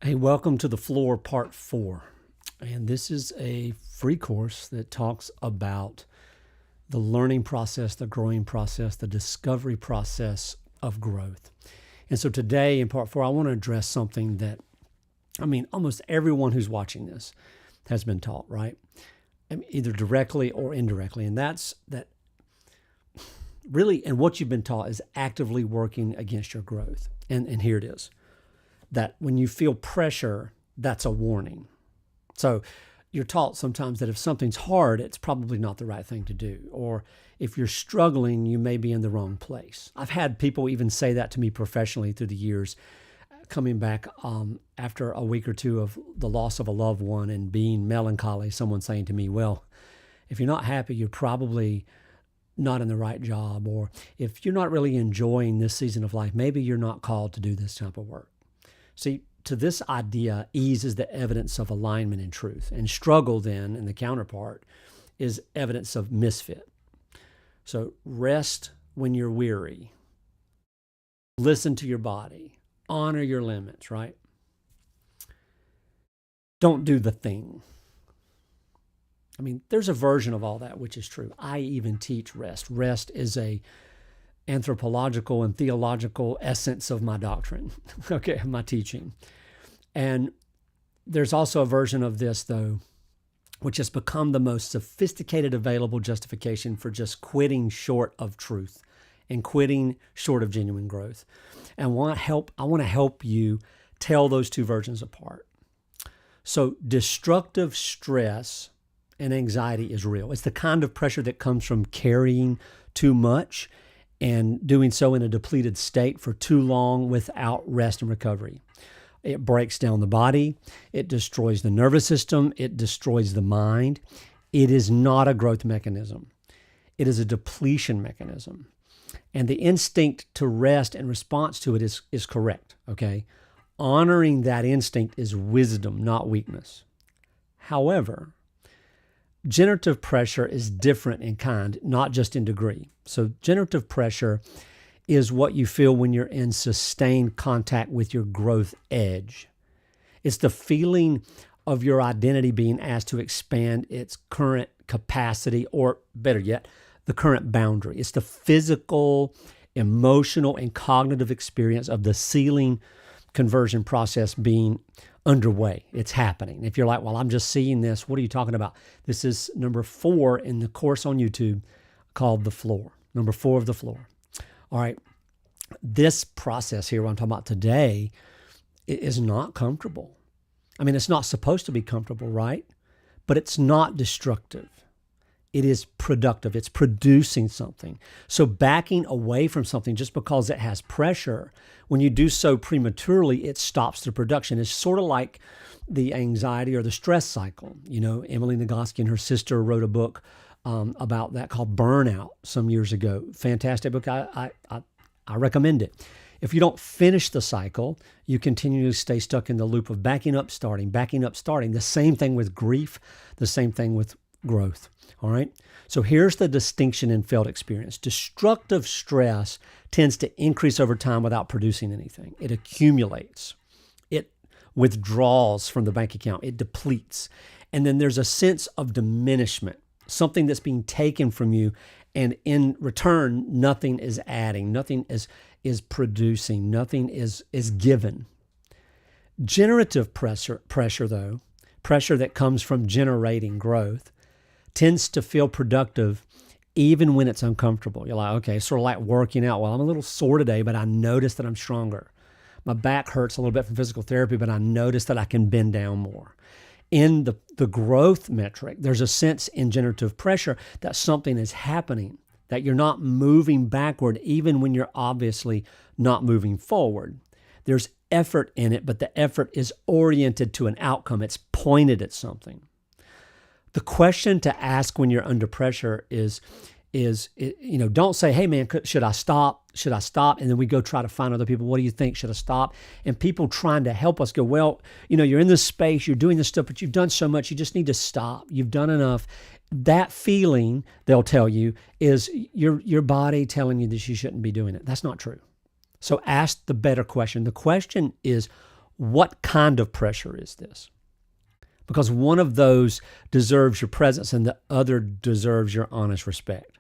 Hey, welcome to the floor, part 4. And this is a free course that talks about the learning process, the growing process, the discovery process of growth. And so today in part 4, I want to address something that, almost everyone who's watching this has been taught, right? Either directly or indirectly. And that's that really, and what you've been taught is actively working against your growth. And here it is. That when you feel pressure, that's a warning. So you're taught sometimes that if something's hard, it's probably not the right thing to do. Or if you're struggling, you may be in the wrong place. I've had people even say that to me professionally through the years, coming back after a week or two of the loss of a loved one and being melancholy, someone saying to me, well, if you're not happy, you're probably not in the right job. Or if you're not really enjoying this season of life, maybe you're not called to do this type of work. See, to this idea, ease is the evidence of alignment and truth. And struggle then, and the counterpart, is evidence of misfit. So rest when you're weary. Listen to your body. Honor your limits, right? Don't do the thing. There's a version of all that which is true. I even teach rest. Rest is a anthropological and theological essence of my doctrine, okay, my teaching. And there's also a version of this, though, which has become the most sophisticated available justification for just quitting short of truth and quitting short of genuine growth. And I want to help you tell those two versions apart. So destructive stress and anxiety is real. It's the kind of pressure that comes from carrying too much and doing so in a depleted state for too long without rest and recovery. It breaks down the body. It destroys the nervous system. It destroys the mind. It is not a growth mechanism. It is a depletion mechanism. And the instinct to rest in response to it is correct, okay? Honoring that instinct is wisdom, not weakness. However, generative pressure is different in kind, not just in degree. So generative pressure is what you feel when you're in sustained contact with your growth edge. It's the feeling of your identity being asked to expand its current capacity, or better yet, the current boundary. It's the physical, emotional, and cognitive experience of the ceiling conversion process being underway. It's happening. If you're like, well, I'm just seeing this, what are you talking about? This is number 4 in the course on YouTube called The Floor. Number 4 of The Floor. All right. This process here, what I'm talking about today, is not comfortable. It's not supposed to be comfortable, right? But it's not destructive. It is productive. It's producing something. So backing away from something just because it has pressure, when you do so prematurely, it stops the production. It's sort of like the anxiety or the stress cycle. Emily Nagoski and her sister wrote a book about that called Burnout some years ago. Fantastic book. I recommend it. If you don't finish the cycle, you continue to stay stuck in the loop of backing up, starting. The same thing with grief, the same thing with growth. All right. So here's the distinction in failed experience. Destructive stress tends to increase over time without producing anything. It accumulates. It withdraws from the bank account. It depletes. And then there's a sense of diminishment, something that's being taken from you. And in return, nothing is adding. Nothing is producing. Nothing is given. Generative pressure, though, pressure that comes from generating growth, tends to feel productive even when it's uncomfortable. You're like, okay, sort of like working out. Well, I'm a little sore today, but I notice that I'm stronger. My back hurts a little bit from physical therapy, but I notice that I can bend down more. In the growth metric, there's a sense in generative pressure that something is happening, that you're not moving backward even when you're obviously not moving forward. There's effort in it, but the effort is oriented to an outcome. It's pointed at something. The question to ask when you're under pressure is don't say, hey man, should I stop? Should I stop? And then we go try to find other people. What do you think? Should I stop? And people trying to help us go, well, you're in this space, you're doing this stuff, but you've done so much, you just need to stop. You've done enough. That feeling, they'll tell you, is your body telling you that you shouldn't be doing it. That's not true. So ask the better question. The question is, what kind of pressure is this? Because one of those deserves your presence and the other deserves your honest respect.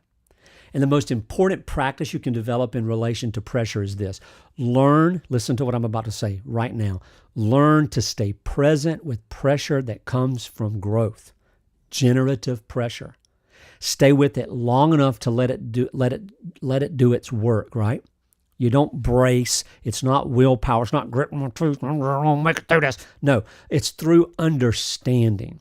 And the most important practice you can develop in relation to pressure is this. Listen to what I'm about to say right now. Learn to stay present with pressure that comes from growth, generative pressure. Stay with it long enough to let it do its work, right? You don't brace. It's not willpower. It's not gritting my teeth. I'm going to make it through this. No, it's through understanding.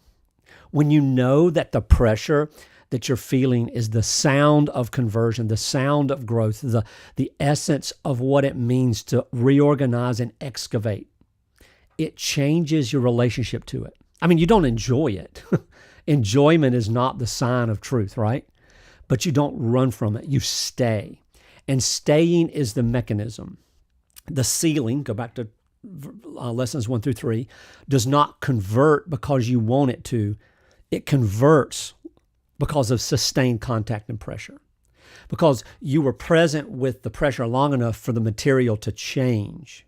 When you know that the pressure that you're feeling is the sound of conversion, the sound of growth, the essence of what it means to reorganize and excavate, it changes your relationship to it. I mean, you don't enjoy it. Enjoyment is not the sign of truth, right? But you don't run from it. You stay. And staying is the mechanism. The sealing, go back to lessons 1 through 3, does not convert because you want it to. It converts because of sustained contact and pressure. Because you were present with the pressure long enough for the material to change.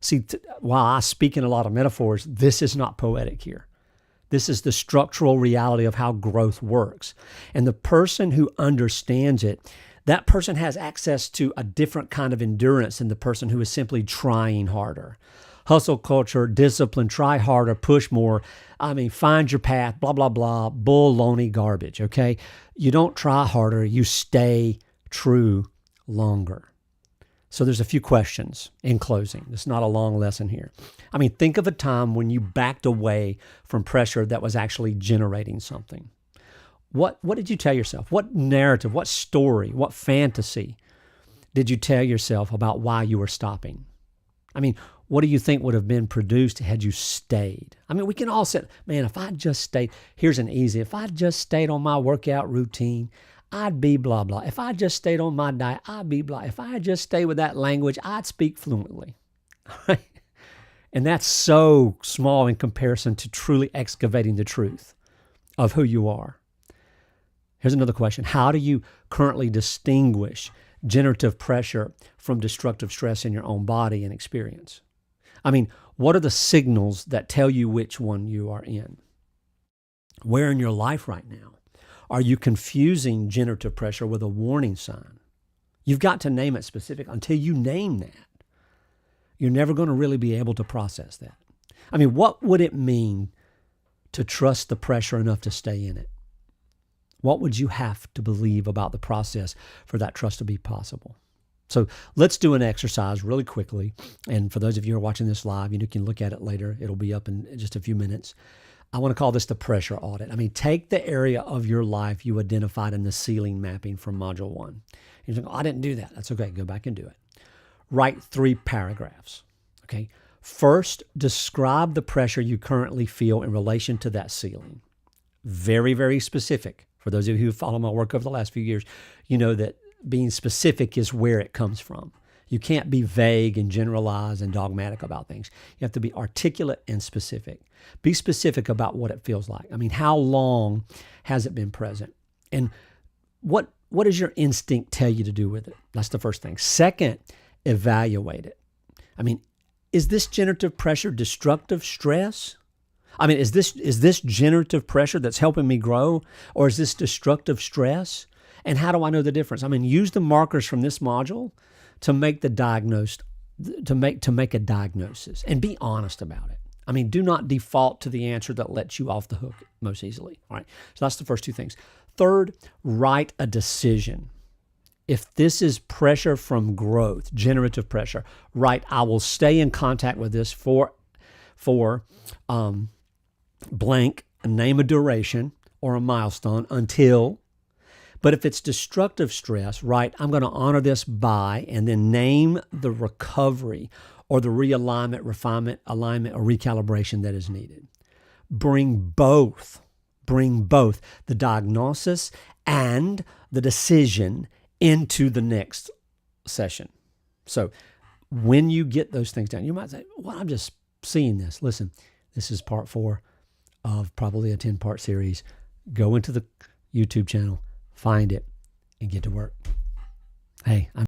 See, while I speak in a lot of metaphors, this is not poetic here. This is the structural reality of how growth works. And the person who understands it, that person has access to a different kind of endurance than the person who is simply trying harder. Hustle culture, discipline, try harder, push more. Find your path, blah, blah, blah, baloney garbage, okay? You don't try harder, you stay true longer. So there's a few questions in closing. It's not a long lesson here. Think of a time when you backed away from pressure that was actually generating something. What did you tell yourself? What narrative, what story, what fantasy did you tell yourself about why you were stopping? What do you think would have been produced had you stayed? We can all say, man, if I just stayed, here's an easy, if I just stayed on my workout routine, I'd be blah, blah. If I just stayed on my diet, I'd be blah. If I just stayed with that language, I'd speak fluently. Right? And that's so small in comparison to truly excavating the truth of who you are. Here's another question. How do you currently distinguish generative pressure from destructive stress in your own body and experience? What are the signals that tell you which one you are in? Where in your life right now are you confusing generative pressure with a warning sign? You've got to name it specific. Until you name that, you're never going to really be able to process that. What would it mean to trust the pressure enough to stay in it? What would you have to believe about the process for that trust to be possible? So let's do an exercise really quickly. And for those of you who are watching this live, you can look at it later. It'll be up in just a few minutes. I want to call this the pressure audit. Take the area of your life you identified in the ceiling mapping from Module 1. You think, I didn't do that. That's okay. Go back and do it. Write 3 paragraphs. Okay. First, describe the pressure you currently feel in relation to that ceiling. Very, very specific. For those of you who follow my work over the last few years, you know that being specific is where it comes from. You can't be vague and generalized and dogmatic about things. You have to be articulate and specific. Be specific about what it feels like. How long has it been present? And what does your instinct tell you to do with it? That's the first thing. Second, evaluate it. Is this generative pressure destructive stress? Is this generative pressure that's helping me grow, or is this destructive stress? And how do I know the difference? Use the markers from this module to make a diagnosis, and be honest about it. Do not default to the answer that lets you off the hook most easily. All right. So that's the first 2 things. Third, write a decision. If this is pressure from growth, generative pressure, write, I will stay in contact with this for blank, name a duration or a milestone until. But if it's destructive stress, write, I'm going to honor this by, and then name the recovery or the realignment, refinement, alignment, or recalibration that is needed. Bring both the diagnosis and the decision into the next session. So when you get those things down, you might say, well, I'm just seeing this. Listen, this is part 4 of probably a 10-part series. Go into the YouTube channel, find it, and get to work. Hey,